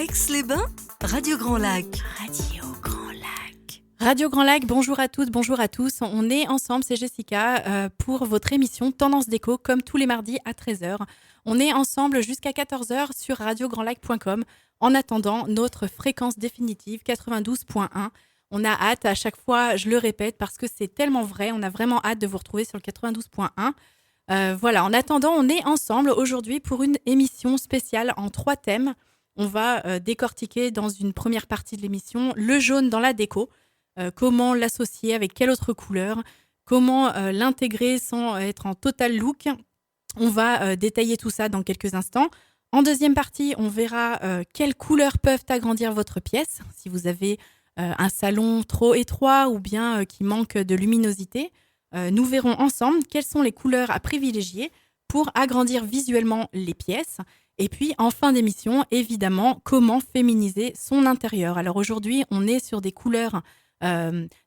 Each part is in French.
Aix-les-Bains, Radio Grand Lac. Radio Grand Lac, bonjour à toutes, bonjour à tous. On est ensemble, c'est Jessica, pour votre émission Tendance Déco, comme tous les mardis à 13h. On est ensemble jusqu'à 14h sur radiograndlac.com en attendant notre fréquence définitive 92.1. On a hâte, à chaque fois, je le répète, parce que c'est tellement vrai, on a vraiment hâte de vous retrouver sur le 92.1. Voilà, en attendant, on est ensemble aujourd'hui pour une émission spéciale en 3 thèmes. On va décortiquer dans une première partie de l'émission le jaune dans la déco. Comment l'associer avec quelle autre couleur, comment l'intégrer sans être en total look. On va détailler tout ça dans quelques instants. En deuxième partie, on verra quelles couleurs peuvent agrandir votre pièce. Si vous avez un salon trop étroit ou bien qui manque de luminosité, nous verrons ensemble quelles sont les couleurs à privilégier pour agrandir visuellement les pièces. Et puis, en fin d'émission, évidemment, comment féminiser son intérieur. Alors aujourd'hui, on est sur des couleurs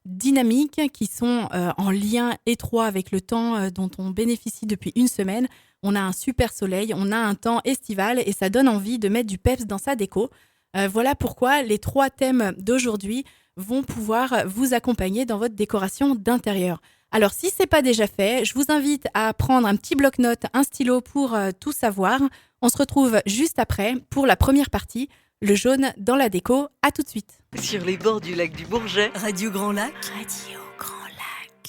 dynamiques qui sont en lien étroit avec le temps dont on bénéficie depuis une semaine. On a un super soleil, on a un temps estival et ça donne envie de mettre du peps dans sa déco. Voilà pourquoi les 3 thèmes d'aujourd'hui vont pouvoir vous accompagner dans votre décoration d'intérieur. Alors, si ce n'est pas déjà fait, je vous invite à prendre un petit bloc-notes, un stylo pour tout savoir. On se retrouve juste après pour la première partie, le jaune dans la déco. À tout de suite. Sur les bords du lac du Bourget, Radio Grand Lac.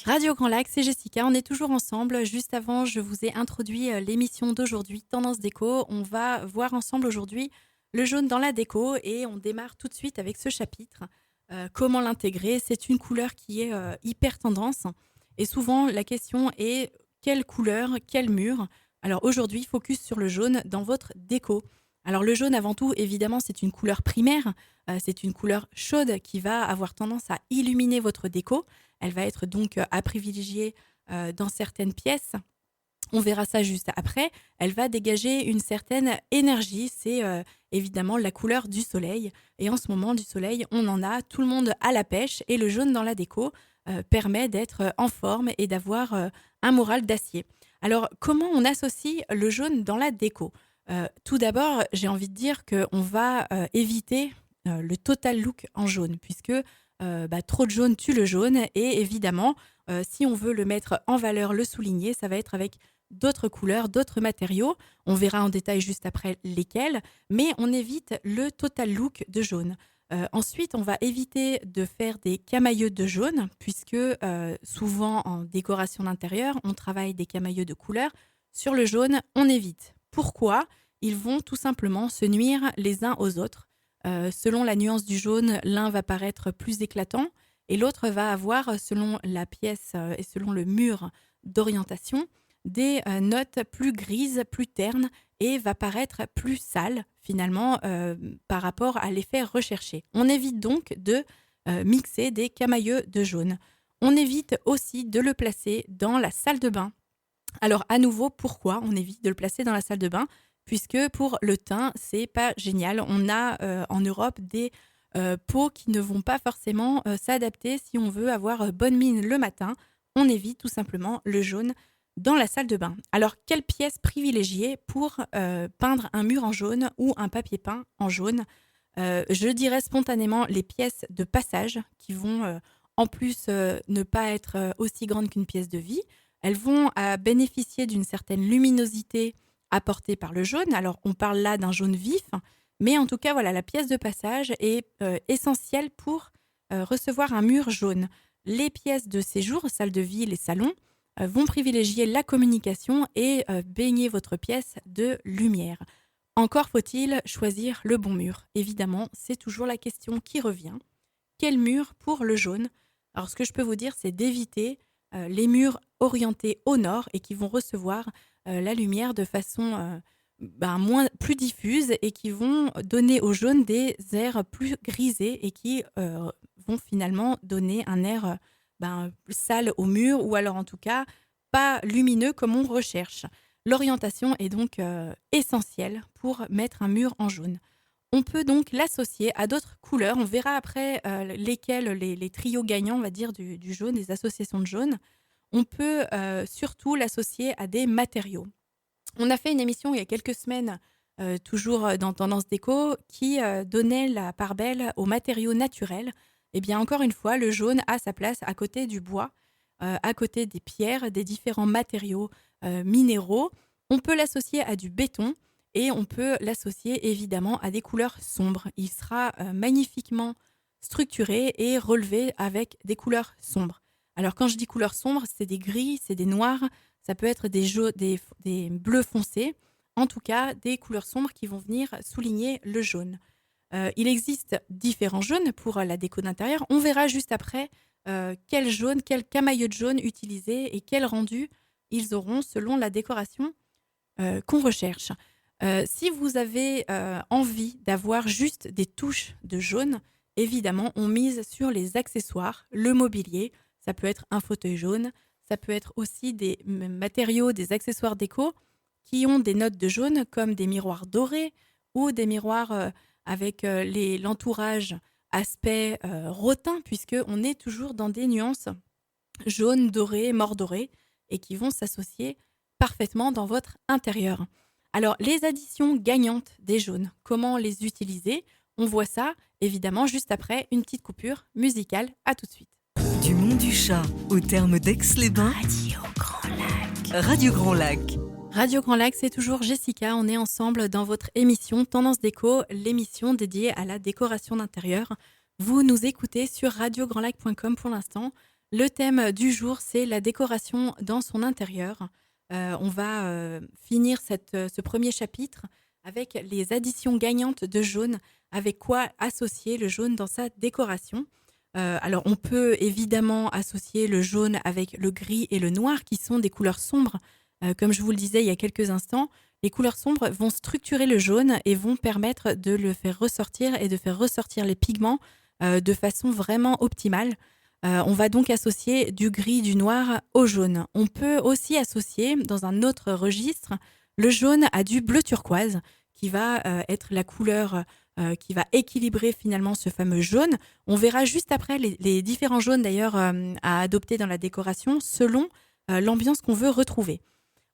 Radio Grand Lac, c'est Jessica, on est toujours ensemble. Juste avant, je vous ai introduit l'émission d'aujourd'hui, Tendance Déco. On va voir ensemble aujourd'hui le jaune dans la déco et on démarre tout de suite avec ce chapitre. Comment l'intégrer ? C'est une couleur qui est hyper tendance et souvent la question est quelle couleur, quel mur ? Alors aujourd'hui, focus sur le jaune dans votre déco. Alors le jaune avant tout, évidemment, c'est une couleur primaire, c'est une couleur chaude qui va avoir tendance à illuminer votre déco. Elle va être donc à privilégier dans certaines pièces. On verra ça juste après. Elle va dégager une certaine énergie. C'est évidemment la couleur du soleil. Et en ce moment, du soleil, on en a. Tout le monde à la pêche. Et le jaune dans la déco permet d'être en forme et d'avoir un moral d'acier. Alors, comment on associe le jaune dans la déco ? Tout d'abord, j'ai envie de dire qu'on va éviter le total look en jaune, puisque trop de jaune tue le jaune. Et évidemment, si on veut le mettre en valeur, le souligner, ça va être avec d'autres couleurs, d'autres matériaux. On verra en détail juste après lesquels, mais on évite le total look de jaune. Ensuite, on va éviter de faire des camailleux de jaune, puisque souvent en décoration d'intérieur, on travaille des camailleux de couleur. Sur le jaune, on évite. Pourquoi ? Ils vont tout simplement se nuire les uns aux autres. Selon la nuance du jaune, l'un va paraître plus éclatant et l'autre va avoir, selon la pièce et selon le mur d'orientation, des notes plus grises, plus ternes et va paraître plus sale finalement par rapport à l'effet recherché. On évite donc de mixer des camailleux de jaune. On évite aussi de le placer dans la salle de bain. Alors à nouveau, pourquoi on évite de le placer dans la salle de bain ? Puisque pour le teint, c'est pas génial. On a en Europe des peaux qui ne vont pas forcément s'adapter si on veut avoir bonne mine le matin. On évite tout simplement le jaune dans la salle de bain. Alors, quelle pièce privilégier pour peindre un mur en jaune ou un papier peint en jaune ? Je dirais spontanément les pièces de passage qui vont en plus ne pas être aussi grandes qu'une pièce de vie. Elles vont bénéficier d'une certaine luminosité apportée par le jaune. Alors, on parle là d'un jaune vif, mais en tout cas, voilà, la pièce de passage est essentielle pour recevoir un mur jaune. Les pièces de séjour, salle de vie, les salons, vont privilégier la communication et baigner votre pièce de lumière. Encore faut-il choisir le bon mur. Évidemment, c'est toujours la question qui revient. Quel mur pour le jaune ? Alors, ce que je peux vous dire, c'est d'éviter les murs orientés au nord et qui vont recevoir la lumière de façon plus diffuse et qui vont donner au jaune des airs plus grisés et qui vont finalement donner un air sale au mur ou alors en tout cas pas lumineux comme on recherche. L'orientation est donc essentielle pour mettre un mur en jaune. On peut donc l'associer à d'autres couleurs. On verra après lesquels les trios gagnants, on va dire, du jaune, des associations de jaune. On peut surtout l'associer à des matériaux. On a fait une émission il y a quelques semaines toujours dans Tendance Déco, qui donnait la part belle aux matériaux naturels. Eh bien, encore une fois, le jaune a sa place à côté du bois, à côté des pierres, des différents matériaux minéraux. On peut l'associer à du béton et on peut l'associer évidemment à des couleurs sombres. Il sera magnifiquement structuré et relevé avec des couleurs sombres. Alors quand je dis couleurs sombres, c'est des gris, c'est des noirs, ça peut être des bleus foncés, en tout cas des couleurs sombres qui vont venir souligner le jaune. Il existe différents jaunes pour la déco d'intérieur. On verra juste après quel jaune, quel camailleux de jaune utiliser et quel rendu ils auront selon la décoration qu'on recherche. Si vous avez envie d'avoir juste des touches de jaune, évidemment, on mise sur les accessoires, le mobilier. Ça peut être un fauteuil jaune, ça peut être aussi des matériaux, des accessoires déco qui ont des notes de jaune, comme des miroirs dorés ou des miroirs avec l'entourage aspect rotin, puisqu'on est toujours dans des nuances jaune, doré, mordoré, et qui vont s'associer parfaitement dans votre intérieur. Alors, les additions gagnantes des jaunes, comment les utiliser? On voit ça, évidemment, juste après une petite coupure musicale. À tout de suite. Du Mont du Chat au terme d'Aix-les-Bains, Radio Grand Lac. Radio Grand Lac. Radio Grand Lac, c'est toujours Jessica. On est ensemble dans votre émission Tendance Déco, l'émission dédiée à la décoration d'intérieur. Vous nous écoutez sur radiograndlac.com pour l'instant. Le thème du jour, c'est la décoration dans son intérieur. On va finir ce premier chapitre avec les additions gagnantes de jaune, avec quoi associer le jaune dans sa décoration. Alors, on peut évidemment associer le jaune avec le gris et le noir, qui sont des couleurs sombres. Comme je vous le disais il y a quelques instants, les couleurs sombres vont structurer le jaune et vont permettre de le faire ressortir et de faire ressortir les pigments de façon vraiment optimale. On va donc associer du gris, du noir au jaune. On peut aussi associer, dans un autre registre, le jaune à du bleu turquoise, qui va être la couleur qui va équilibrer finalement ce fameux jaune. On verra juste après les différents jaunes d'ailleurs à adopter dans la décoration selon l'ambiance qu'on veut retrouver.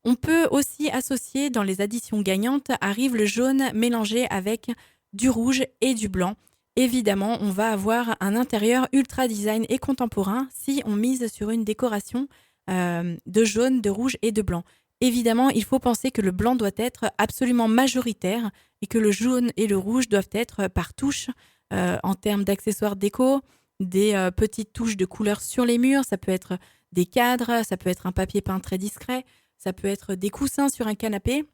On peut aussi associer dans les additions gagnantes, arrive le jaune mélangé avec du rouge et du blanc. Évidemment, on va avoir un intérieur ultra design et contemporain si on mise sur une décoration de jaune, de rouge et de blanc. Évidemment, il faut penser que le blanc doit être absolument majoritaire et que le jaune et le rouge doivent être par touche en termes d'accessoires déco, des petites touches de couleur sur les murs, ça peut être des cadres, ça peut être un papier peint très discret, ça peut être des coussins sur un canapé.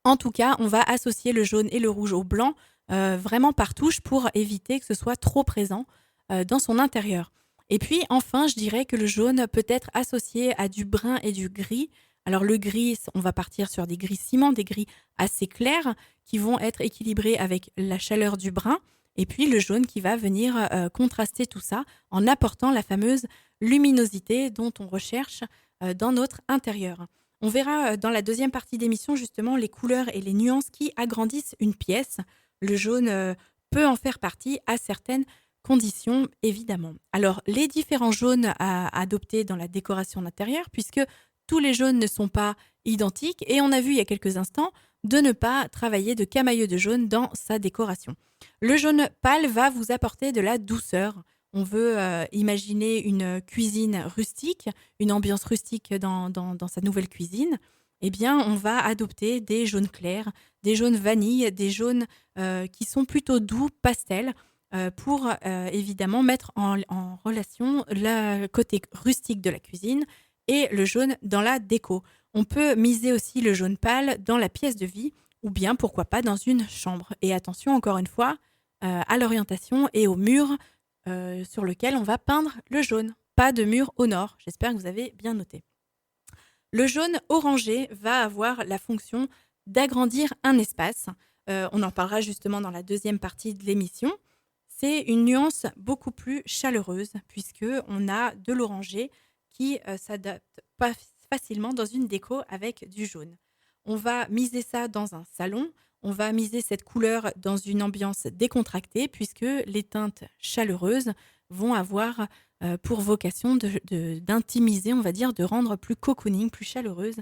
En tout cas, on va associer le jaune et le rouge au blanc vraiment par touche pour éviter que ce soit trop présent dans son intérieur. Et puis enfin, je dirais que le jaune peut être associé à du brun et du gris. Alors le gris, on va partir sur des gris ciment, des gris assez clairs qui vont être équilibrés avec la chaleur du brun. Et puis le jaune qui va venir contraster tout ça en apportant la fameuse luminosité dont on recherche dans notre intérieur. On verra dans la deuxième partie d'émission justement les couleurs et les nuances qui agrandissent une pièce. Le jaune peut en faire partie à certaines conditions, évidemment. Alors, les différents jaunes à adopter dans la décoration d'intérieur, puisque tous les jaunes ne sont pas identiques, et on a vu il y a quelques instants de ne pas travailler de camailleux de jaune dans sa décoration. Le jaune pâle va vous apporter de la douceur. On veut imaginer une cuisine rustique, une ambiance rustique dans sa nouvelle cuisine. Eh bien, on va adopter des jaunes clairs, des jaunes vanille, des jaunes qui sont plutôt doux, pastel, pour évidemment mettre en relation le côté rustique de la cuisine et le jaune dans la déco. On peut miser aussi le jaune pâle dans la pièce de vie ou bien, pourquoi pas, dans une chambre. Et attention, encore une fois, à l'orientation et au mur sur lequel on va peindre le jaune. Pas de mur au nord. J'espère que vous avez bien noté. Le jaune orangé va avoir la fonction d'agrandir un espace. On en parlera justement dans la deuxième partie de l'émission. C'est une nuance beaucoup plus chaleureuse puisqu'on a de l'orangé qui s'adapte pas facilement dans une déco avec du jaune. On va miser ça dans un salon. On va miser cette couleur dans une ambiance décontractée puisque les teintes chaleureuses vont avoir pour vocation d'intimiser, on va dire, de rendre plus cocooning, plus chaleureuse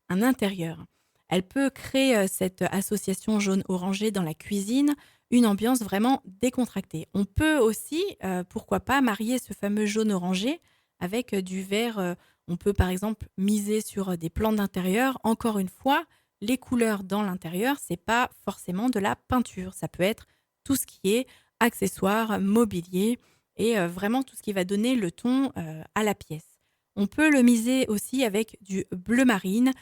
un intérieur. Elle peut créer cette association jaune-orangé dans la cuisine, une ambiance vraiment décontractée. On peut aussi, pourquoi pas, marier ce fameux jaune-orangé avec du vert. On peut par exemple miser sur des plantes d'intérieur. Encore une fois, les couleurs dans l'intérieur, c'est pas forcément de la peinture. Ça peut être tout ce qui est accessoires, mobilier et vraiment tout ce qui va donner le ton à la pièce. On peut le miser aussi avec du bleu marine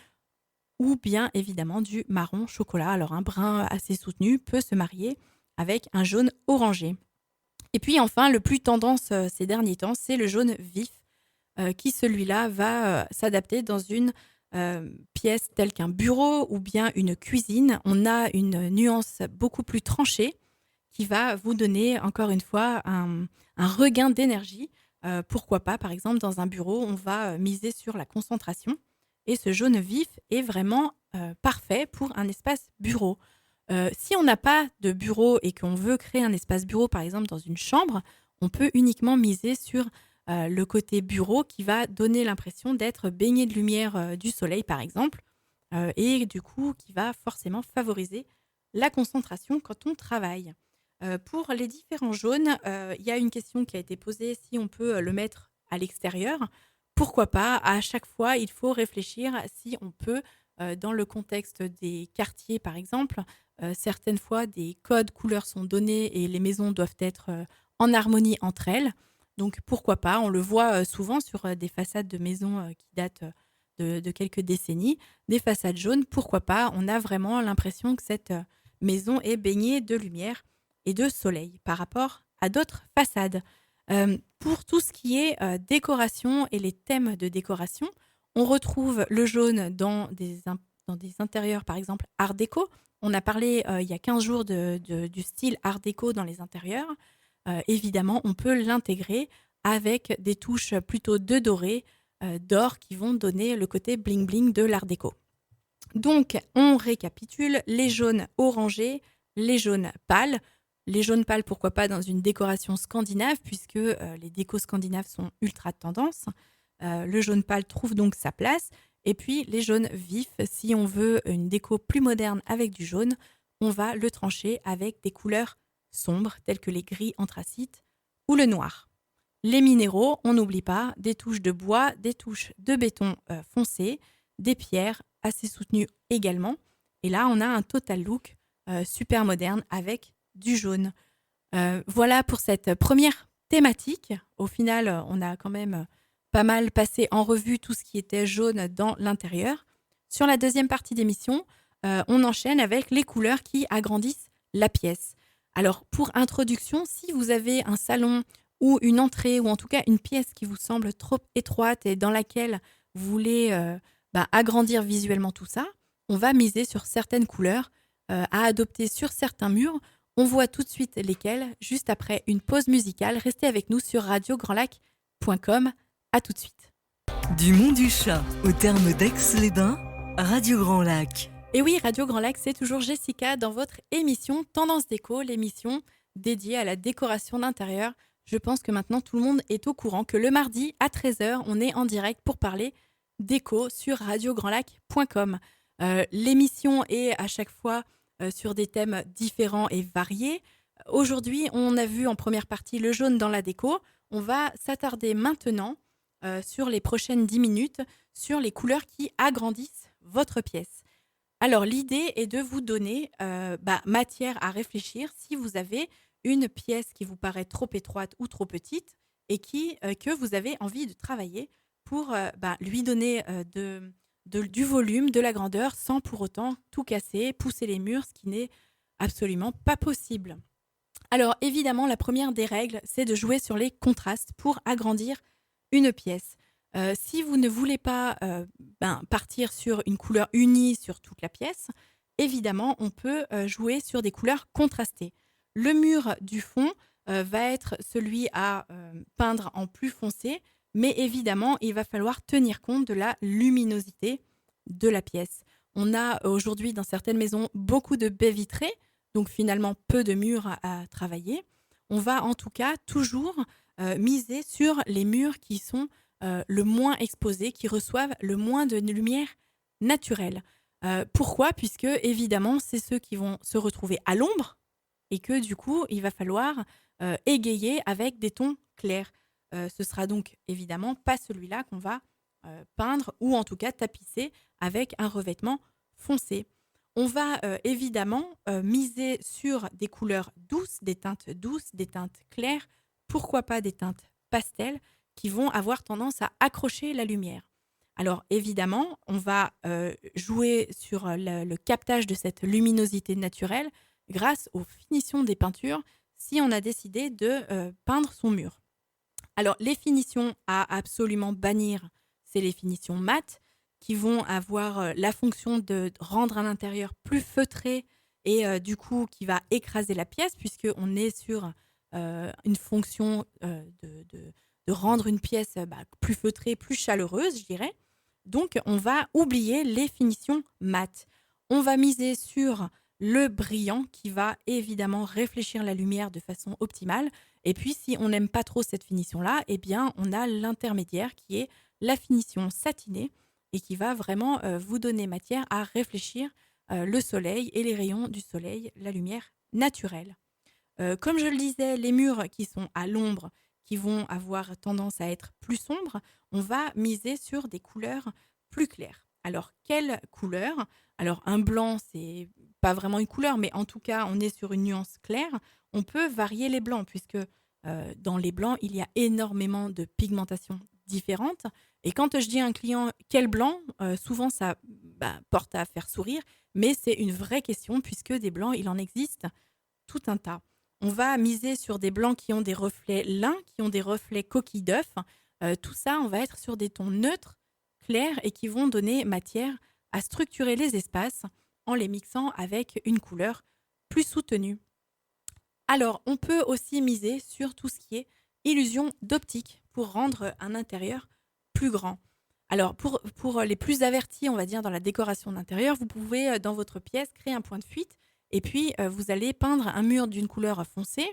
ou bien évidemment du marron chocolat. Alors un brun assez soutenu peut se marier avec un jaune orangé. Et puis enfin, le plus tendance ces derniers temps, c'est le jaune vif, qui celui-là va s'adapter dans une pièce telle qu'un bureau ou bien une cuisine. On a une nuance beaucoup plus tranchée qui va vous donner encore une fois un regain d'énergie. Pourquoi pas, par exemple, dans un bureau, on va miser sur la concentration. Et ce jaune vif est vraiment parfait pour un espace bureau. Si on n'a pas de bureau et qu'on veut créer un espace bureau, par exemple, dans une chambre, on peut uniquement miser sur le côté bureau qui va donner l'impression d'être baigné de lumière du soleil, par exemple, et du coup, qui va forcément favoriser la concentration quand on travaille. Pour les différents jaunes, il y a une question qui a été posée, si on peut le mettre à l'extérieur. Pourquoi pas? À chaque fois, il faut réfléchir si on peut, dans le contexte des quartiers, par exemple, certaines fois, des codes couleurs sont donnés et les maisons doivent être en harmonie entre elles. Donc pourquoi pas? On le voit souvent sur des façades de maisons qui datent de quelques décennies, des façades jaunes. Pourquoi pas? On a vraiment l'impression que cette maison est baignée de lumière et de soleil par rapport à d'autres façades. Pour tout ce qui est décoration et les thèmes de décoration, on retrouve le jaune dans des intérieurs, par exemple, art déco. On a parlé il y a 15 jours du style art déco dans les intérieurs. Évidemment, on peut l'intégrer avec des touches plutôt de doré, d'or, qui vont donner le côté bling-bling de l'art déco. Donc, on récapitule les jaunes orangés, les jaunes pâles. Les jaunes pâles, pourquoi pas dans une décoration scandinave, puisque les décos scandinaves sont ultra tendance. Le jaune pâle trouve donc sa place. Et puis, les jaunes vifs, si on veut une déco plus moderne avec du jaune, on va le trancher avec des couleurs sombres, telles que les gris anthracites ou le noir. Les minéraux, on n'oublie pas, des touches de bois, des touches de béton foncé, des pierres assez soutenues également. Et là, on a un total look super moderne avec du jaune. Voilà pour cette première thématique. Au final, on a quand même pas mal passé en revue tout ce qui était jaune dans l'intérieur. Sur la deuxième partie d'émission, on enchaîne avec les couleurs qui agrandissent la pièce. Alors, pour introduction, si vous avez un salon ou une entrée, ou en tout cas une pièce qui vous semble trop étroite et dans laquelle vous voulez agrandir visuellement tout ça, on va miser sur certaines couleurs à adopter sur certains murs. On voit tout de suite lesquelles, juste après une pause musicale. Restez avec nous sur radiograndlac.com. À tout de suite. Du Mont du Chat au terme d'Aix-les-Bains, Radio Grand Lac. Et oui, Radio Grand Lac, c'est toujours Jessica dans votre émission Tendance Déco, l'émission dédiée à la décoration d'intérieur. Je pense que maintenant tout le monde est au courant que le mardi à 13h, on est en direct pour parler déco sur radiograndlac.com. L'émission est à chaque fois sur des thèmes différents et variés. Aujourd'hui, on a vu en première partie le jaune dans la déco. On va s'attarder maintenant sur les prochaines 10 minutes sur les couleurs qui agrandissent votre pièce. Alors, l'idée est de vous donner matière à réfléchir si vous avez une pièce qui vous paraît trop étroite ou trop petite et que vous avez envie de travailler pour lui donner du volume, de la grandeur, sans pour autant tout casser, pousser les murs, ce qui n'est absolument pas possible. Alors, évidemment, la première des règles, c'est de jouer sur les contrastes pour agrandir une pièce. Si vous ne voulez pas partir sur une couleur unie sur toute la pièce, évidemment, on peut jouer sur des couleurs contrastées. Le mur du fond va être celui à peindre en plus foncé, mais évidemment, il va falloir tenir compte de la luminosité de la pièce. On a aujourd'hui dans certaines maisons beaucoup de baies vitrées, donc finalement peu de murs à travailler. On va en tout cas toujours miser sur les murs qui sont le moins exposés, qui reçoivent le moins de lumière naturelle. Pourquoi? Puisque évidemment, c'est ceux qui vont se retrouver à l'ombre et que du coup, il va falloir, égayer avec des tons clairs. Ce sera donc évidemment pas celui-là qu'on va, peindre ou en tout cas tapisser avec un revêtement foncé. On va, évidemment, miser sur des couleurs douces, des teintes claires, pourquoi pas des teintes pastel qui vont avoir tendance à accrocher la lumière. Alors évidemment, on va, jouer sur, le captage de cette luminosité naturelle grâce aux finitions des peintures si on a décidé de, peindre son mur. Alors les finitions à absolument bannir, c'est les finitions mates qui vont avoir, la fonction de rendre un intérieur plus feutré et du coup qui va écraser la pièce puisqu'on est sur, une fonction, de rendre une pièce, plus feutrée, plus chaleureuse, je dirais. Donc on va oublier les finitions mates. On va miser sur le brillant qui va évidemment réfléchir la lumière de façon optimale. Et puis si on n'aime pas trop cette finition-là, eh bien on a l'intermédiaire qui est la finition satinée et qui va vraiment, vous donner matière à réfléchir, le soleil et les rayons du soleil, la lumière naturelle. Comme je le disais, les murs qui sont à l'ombre, qui vont avoir tendance à être plus sombres, on va miser sur des couleurs plus claires. Alors, quelle couleur? Alors, un blanc, c'est pas vraiment une couleur, mais en tout cas, on est sur une nuance claire. On peut varier les blancs, puisque dans les blancs, il y a énormément de pigmentations différentes. Et quand je dis à un client quel blanc, souvent ça porte à faire sourire, mais c'est une vraie question, puisque des blancs, il en existe tout un tas. On va miser sur des blancs qui ont des reflets lin, qui ont des reflets coquille d'œuf. Tout ça, on va être sur des tons neutres, clairs et qui vont donner matière à structurer les espaces en les mixant avec une couleur plus soutenue. Alors, on peut aussi miser sur tout ce qui est illusion d'optique pour rendre un intérieur plus grand. Alors, pour les plus avertis, on va dire, dans la décoration d'intérieur, vous pouvez, dans votre pièce, créer un point de fuite et puis vous allez peindre un mur d'une couleur foncée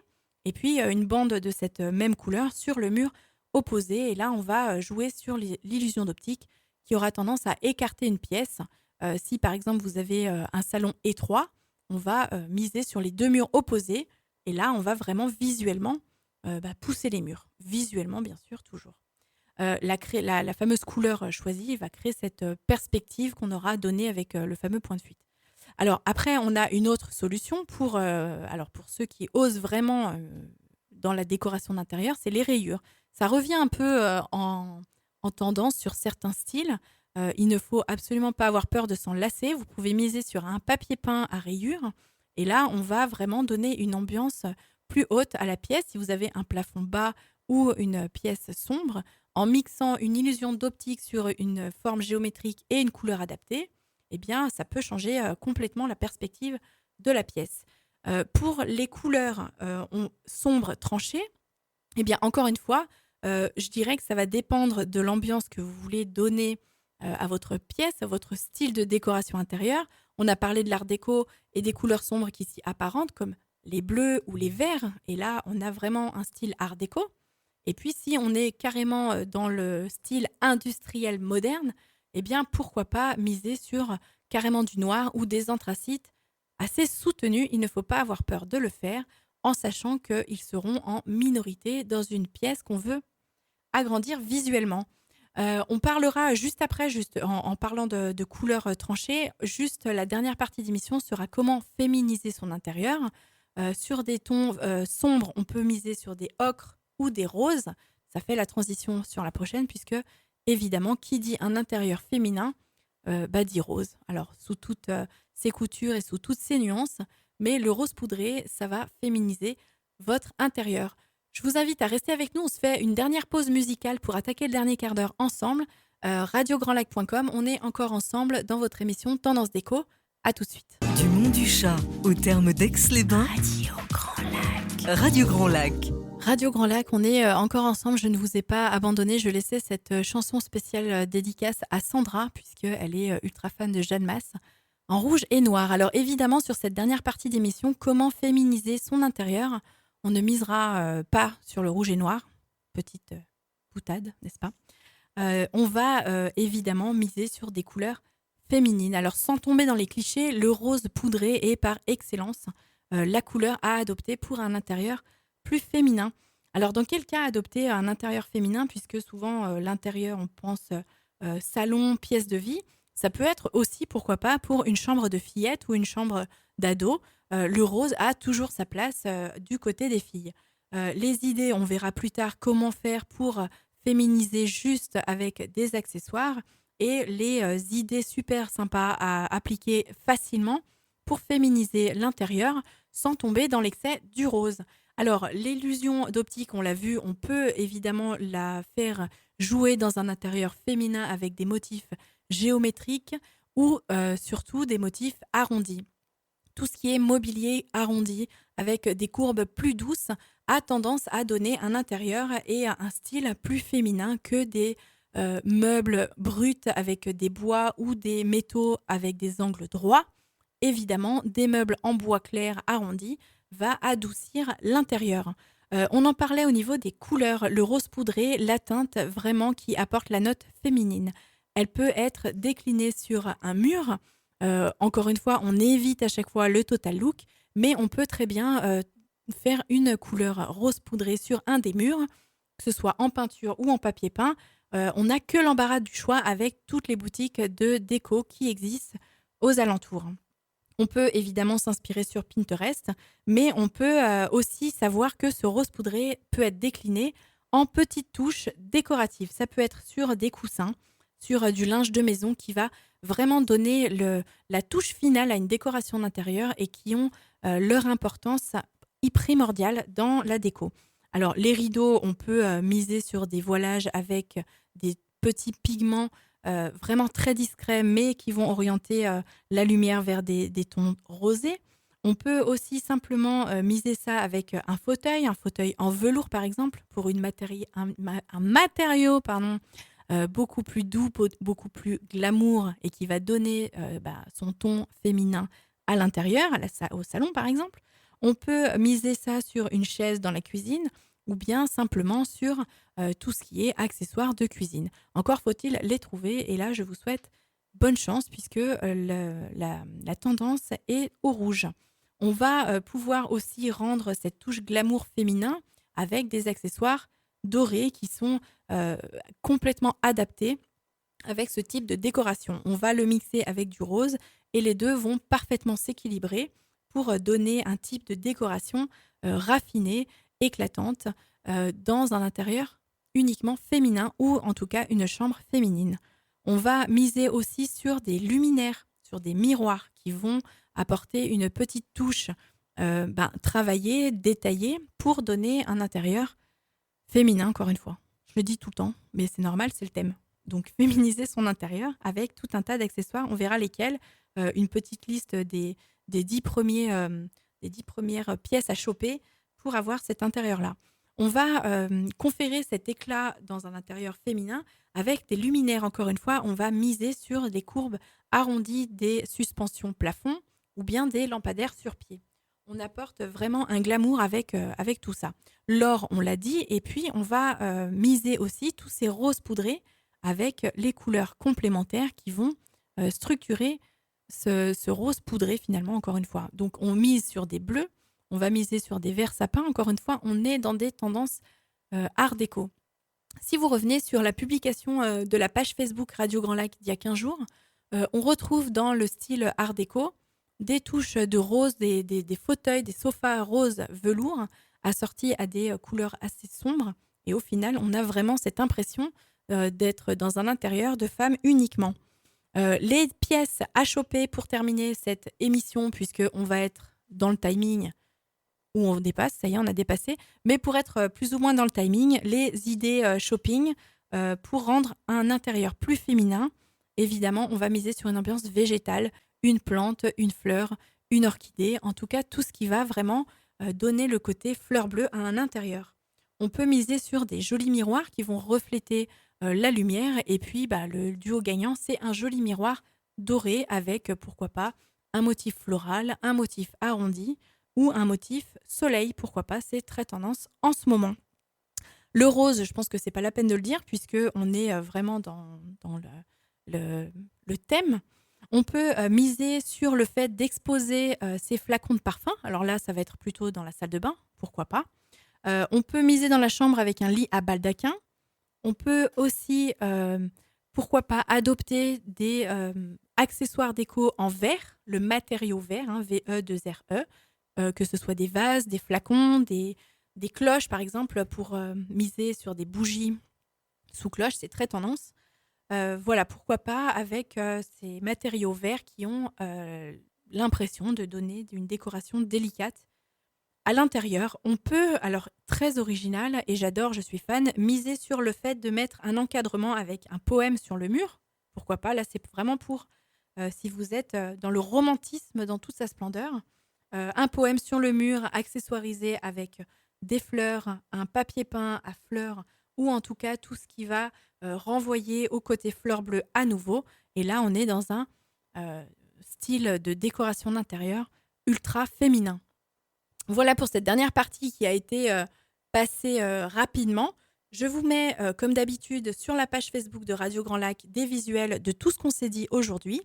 et puis une bande de cette même couleur sur le mur opposé. Et là, on va jouer sur l'illusion d'optique qui aura tendance à écarter une pièce. Si, par exemple, vous avez un salon étroit, on va miser sur les deux murs opposés et là, on va vraiment visuellement pousser les murs. Visuellement, bien sûr, toujours. La fameuse couleur choisie va créer cette perspective qu'on aura donnée avec le fameux point de fuite. Alors après, on a une autre solution pour ceux qui osent vraiment dans la décoration d'intérieur, c'est les rayures. Ça revient un peu en tendance sur certains styles. Il ne faut absolument pas avoir peur de s'en lasser. Vous pouvez miser sur un papier peint à rayures. Et là, on va vraiment donner une ambiance plus haute à la pièce. Si vous avez un plafond bas ou une pièce sombre, en mixant une illusion d'optique sur une forme géométrique et une couleur adaptée, eh bien, ça peut changer complètement la perspective de la pièce. Pour les couleurs sombres tranchées, eh bien, encore une fois, je dirais que ça va dépendre de l'ambiance que vous voulez donner à votre pièce, à votre style de décoration intérieure. On a parlé de l'art déco et des couleurs sombres qui s'y apparentent, comme les bleus ou les verts. Et là, on a vraiment un style art déco. Et puis, si on est carrément dans le style industriel moderne, eh bien, pourquoi pas miser sur carrément du noir ou des anthracites assez soutenus. Il ne faut pas avoir peur de le faire en sachant qu'ils seront en minorité dans une pièce qu'on veut agrandir visuellement. On parlera juste après, juste en parlant de couleurs tranchées, juste la dernière partie d'émission sera comment féminiser son intérieur. Sur des tons sombres, on peut miser sur des ocres ou des roses. Ça fait la transition sur la prochaine puisque, évidemment, qui dit un intérieur féminin, dit rose. Alors, sous toutes ses coutures et sous toutes ses nuances, mais le rose poudré, ça va féminiser votre intérieur. Je vous invite à rester avec nous. On se fait une dernière pause musicale pour attaquer le dernier quart d'heure ensemble. Radiograndlac.com, on est encore ensemble dans votre émission Tendance Déco. À tout de suite. Du Mont du Chat au terme d'Aix-les-Bains, Radio Grand Lac. Radio Grand Lac. Radio Grand Lac, on est encore ensemble. Je ne vous ai pas abandonné. Je laissais cette chanson spéciale dédicace à Sandra, puisqu'elle est ultra fan de Jeanne Masse, en rouge et noir. Alors évidemment, sur cette dernière partie d'émission, comment féminiser son intérieur? On ne misera pas sur le rouge et noir. Petite boutade, n'est-ce pas? On va évidemment miser sur des couleurs féminine. Alors sans tomber dans les clichés, le rose poudré est par excellence la couleur à adopter pour un intérieur plus féminin. Alors dans quel cas adopter un intérieur féminin, puisque souvent l'intérieur, on pense salon, pièce de vie, ça peut être aussi, pourquoi pas, pour une chambre de fillette ou une chambre d'ado. Le rose a toujours sa place du côté des filles. Les idées, on verra plus tard comment faire pour féminiser juste avec des accessoires et les idées super sympas à appliquer facilement pour féminiser l'intérieur sans tomber dans l'excès du rose. Alors, l'illusion d'optique, on l'a vu, on peut évidemment la faire jouer dans un intérieur féminin avec des motifs géométriques ou surtout des motifs arrondis. Tout ce qui est mobilier arrondi avec des courbes plus douces a tendance à donner un intérieur et un style plus féminin que des meubles bruts avec des bois ou des métaux avec des angles droits. Évidemment, des meubles en bois clair arrondi va adoucir l'intérieur. On en parlait au niveau des couleurs. Le rose poudré, la teinte vraiment qui apporte la note féminine. Elle peut être déclinée sur un mur. Encore une fois, on évite à chaque fois le total look, mais on peut très bien faire une couleur rose poudrée sur un des murs, que ce soit en peinture ou en papier peint. On n'a que l'embarras du choix avec toutes les boutiques de déco qui existent aux alentours. On peut évidemment s'inspirer sur Pinterest, mais on peut aussi savoir que ce rose poudré peut être décliné en petites touches décoratives. Ça peut être sur des coussins, sur du linge de maison qui va vraiment donner la touche finale à une décoration d'intérieur et qui ont leur importance primordiale dans la déco. Alors les rideaux, on peut miser sur des voilages avec des petits pigments vraiment très discrets, mais qui vont orienter la lumière vers des tons rosés. On peut aussi simplement miser ça avec un fauteuil en velours par exemple, pour un matériau beaucoup plus doux, beaucoup plus glamour et qui va donner son ton féminin à l'intérieur, au salon par exemple. On peut miser ça sur une chaise dans la cuisine ou bien simplement sur tout ce qui est accessoires de cuisine. Encore faut-il les trouver et là je vous souhaite bonne chance puisque la tendance est au rouge. On va pouvoir aussi rendre cette touche glamour féminin avec des accessoires dorés qui sont complètement adaptés avec ce type de décoration. On va le mixer avec du rose et les deux vont parfaitement s'équilibrer pour donner un type de décoration raffinée, éclatante, dans un intérieur uniquement féminin ou en tout cas une chambre féminine. On va miser aussi sur des luminaires, sur des miroirs qui vont apporter une petite touche travaillée, détaillée pour donner un intérieur féminin, encore une fois. Je le dis tout le temps, mais c'est normal, c'est le thème. Donc féminiser son intérieur avec tout un tas d'accessoires, on verra lesquels. Une petite liste des 10 premières pièces à choper pour avoir cet intérieur-là. On va conférer cet éclat dans un intérieur féminin avec des luminaires. Encore une fois, on va miser sur des courbes arrondies des suspensions plafond ou bien des lampadaires sur pied. On apporte vraiment un glamour avec tout ça. L'or, on l'a dit, et puis on va miser aussi tous ces roses poudrés avec les couleurs complémentaires qui vont structurer ce rose poudré finalement, encore une fois. Donc on mise sur des bleus, on va miser sur des verts sapins. Encore une fois, on est dans des tendances art déco. Si vous revenez sur la publication de la page Facebook Radio Grand Lac d'il y a 15 jours, on retrouve dans le style art déco des touches de rose, des fauteuils, des sofas rose velours assortis à des couleurs assez sombres. Et au final, on a vraiment cette impression d'être dans un intérieur de femme uniquement. Les pièces à choper pour terminer cette émission, puisqu'on va être dans le timing où on dépasse, ça y est, on a dépassé, mais pour être plus ou moins dans le timing, les idées shopping pour rendre un intérieur plus féminin. Évidemment, on va miser sur une ambiance végétale, une plante, une fleur, une orchidée, en tout cas tout ce qui va vraiment donner le côté fleur bleue à un intérieur. On peut miser sur des jolis miroirs qui vont refléter la lumière et puis le duo gagnant, c'est un joli miroir doré avec, pourquoi pas, un motif floral, un motif arrondi ou un motif soleil, pourquoi pas, c'est très tendance en ce moment. Le rose, je pense que c'est pas la peine de le dire puisqu'on est vraiment dans le thème. On peut miser sur le fait d'exposer ces flacons de parfum. Alors là, ça va être plutôt dans la salle de bain, pourquoi pas. On peut miser dans la chambre avec un lit à baldaquin. On peut aussi, pourquoi pas, adopter des accessoires déco en verre, le matériau verre, hein, VE2RE, que ce soit des vases, des flacons, des cloches, par exemple, pour miser sur des bougies sous cloche, c'est très tendance. Voilà, pourquoi pas avec ces matériaux verts qui ont l'impression de donner une décoration délicate. À l'intérieur, on peut, alors très original, et j'adore, je suis fan, miser sur le fait de mettre un encadrement avec un poème sur le mur. Pourquoi pas, là c'est vraiment pour si vous êtes dans le romantisme dans toute sa splendeur. Un poème sur le mur accessoirisé avec des fleurs, un papier peint à fleurs, ou en tout cas tout ce qui va renvoyer au côté fleur bleue à nouveau. Et là, on est dans un style de décoration d'intérieur ultra féminin. Voilà pour cette dernière partie qui a été passée rapidement. Je vous mets, comme d'habitude, sur la page Facebook de Radio Grand Lac des visuels de tout ce qu'on s'est dit aujourd'hui.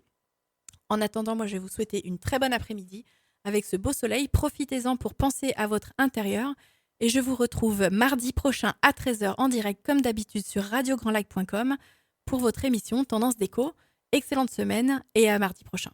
En attendant, moi, je vais vous souhaiter une très bonne après-midi avec ce beau soleil. Profitez-en pour penser à votre intérieur. Et je vous retrouve mardi prochain à 13h en direct, comme d'habitude, sur radiograndlac.com pour votre émission Tendance Déco. Excellente semaine et à mardi prochain.